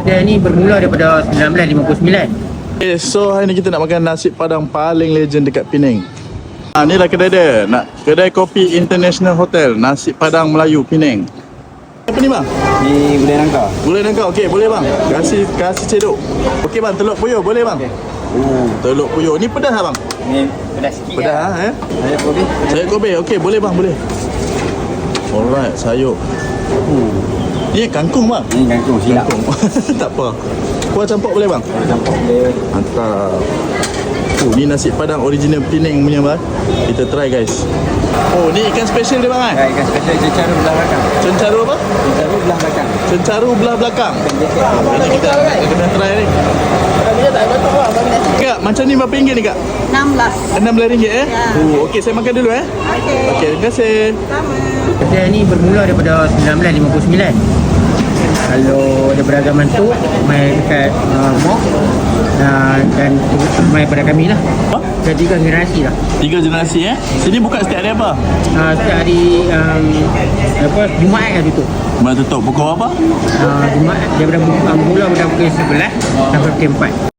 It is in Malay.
Kedai ni bermula daripada 1959. Okay, so hari ni kita nak makan nasi padang paling legend dekat Penang. Ni lah kedai dia. Kedai kopi International Hotel, nasi padang Melayu Penang. Apa ni bang? Ni gulai nangka. Gulai nangka, okey boleh bang. Kasih cedok. Okey bang, telur puyuh boleh bang? Telur puyuh. Ni pedas tak bang? Ni pedas sikit. Pedas ya. Saya kopi. Sayur kobe. Okey boleh bang, boleh. Alright, sayur. Ni kangkung bang. Ni kangkung silap. Kangkung. Tak apa. Kuah campur boleh bang? Kalau campur boleh. Mantap. Ni nasi padang original Penang punya bang. Kita try guys. Oh, ni ikan special dia bang kan? Ya, ikan spesial cencaru belah belakang. Cencaru apa? Cencaru belah belakang. Cencaru belah belakang. Ini kita kena try ni. Kak, macam ni berapa ringgit ni kak? 16. RM16 eh? Ya. Okey, saya makan dulu eh. Okey. Okey, terima kasih. Sama. Kedai ni bermula daripada 1959. Kalau daripada zaman tu mai dekat Mok dan mai pada kami lah. Dah 3 generasi lah. 3 generasi eh. Sini buka setiap hari apa? Setiap hari Jumaat kan tutup. Mana tutup pukul apa? Jumaat daripada mula pukul 11 sampai pukul 4.